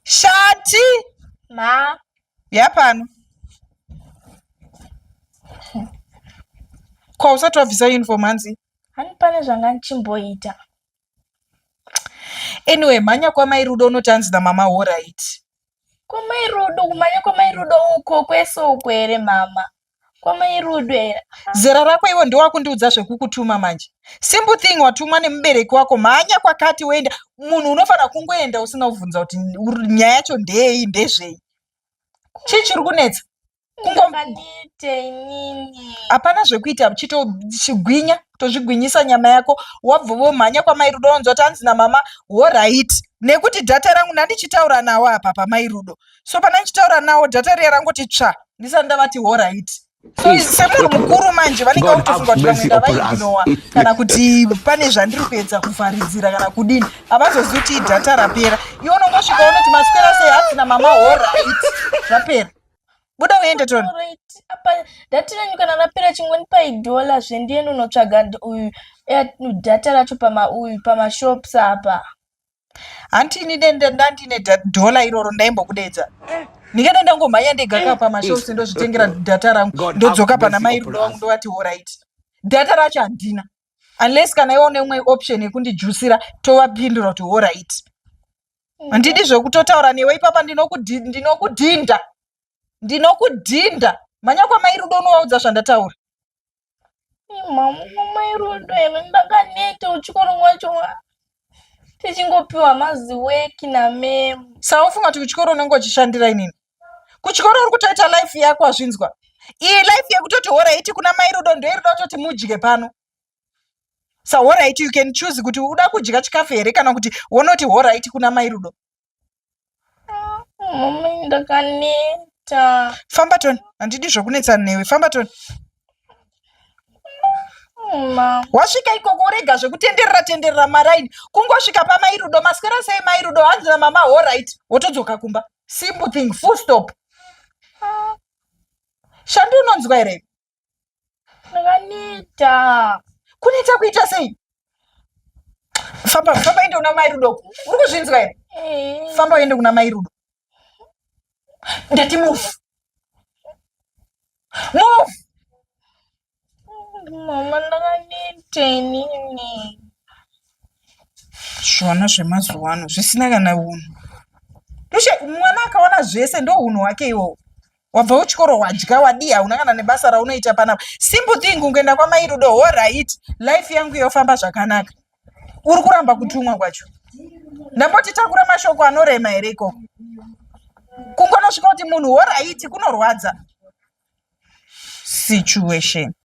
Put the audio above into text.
Shati ma yapano kwa usati wabvisa uniform hanzi hani pane zvanga ndichimboita. Anyway, mhanya kwamai Rudo unoti hanzi namama horaiit. Kwamai Rudo, kumhanya kwamai Rudo uko kwesoko here mama? Kwamai Rudo here. Zera rako iwo ndowakundiudza zvekukutuma manje. Simple thing watumwa nemubereki wako, mhanya kwakati woenda. Munhu unofanira kungoenda usina kubvunza kuti nyaya yacho ndei ndezvei. Chii chiri kunetsa? Ndakadite inini. Hapana zvekuita chitogwinya, kutozvigwinyisa nyama yako. Wabva womhanya kwamai Rudo wanzi kuti hanzi namama horaiit. Nekuti dhata rangu ndandichitaura nawo apa pamai Rudo. So pana ndichitaura nawo dhata riya rangoti tsva, ndisati ndavati horaiit. So semunhu mukuru manje vanenge kutofunga kuti vamwe ndavaignowa kana kuti pane zvandiri kuedza kuvharidzira kana kudini. Havazozivi kuti dhata rapera. Iwe unongosvika unoti maswera sei hanzi namama horaiit. Zvapera. Buda uende Toni. Apa dhata ranyu kana rapera chingonipai dola zvendiende unotsvaga uyu dhata racho pamashops apa. Handini ndandine dola iroro ndaimbokudedza. Ndingada ndangomhanya ndega pamashops ndozvitengera dhata rangu ndodzoka pana mai Rudo wangu ndovati horaiit. Dhata racho handina. Unless kana iwe une imwe option yekundijusira tovapindura kuti horaiit. Handidi zvekutotaura newe ipapa ndinokudhinda. Ndinokudhinda. Mhanya kwamai Rudo unovaudza zvandataura. Mai Rudo here ndakaneta uchikoro mwacho tichingopiwa maziweki namemu. Saufunga kuti kuchikoro unenge uchishandira inini. Kuchikoro uri kutoita life yako azvinzwa. Iyi life yekutoti horaiit kuna mai Rudo ndoirido toti mudye pano. Sa horaiit you can choose kuti uda kudya chikafu here kana kuti wonoti horaiit kuna mai Rudo. Mama ndakaneta. Famba Toni, handidi zvokunetsana newe. Famba Toni. Wasvika ikoko urega zvekutenderera maraini. Kungosvika pamai Rudo, maswera sei mai Rudo hanzi namama horaiit, wotodzoka kumba. Simple thing, full stop. Shandi unonzwa here? Ndakaneta. Kuneta kuita sei? Famba ende kuna mai Rudo. Uri kuzvinzwa here? Famba uende kuna mai Rudo. Ndati move. Move. Mama ndakaneta inini. Zvona zvemazuva ano zvisina kana unhu. Mwana akaona zvese ndo unhu hwake iwowo. Wabva kuchikoro wadya wadya, hauna kana nebasa raunoita panapa. Simple thing ungoenda kwamai Rudo horaiit, life yangu yofamba zvakanaka. Uri kuramba kutumwa kwacho. Ndamboti takura mashoko anorema here ikoko. Kungonosvika kuti munhu horaiit kunorwadza. Situation.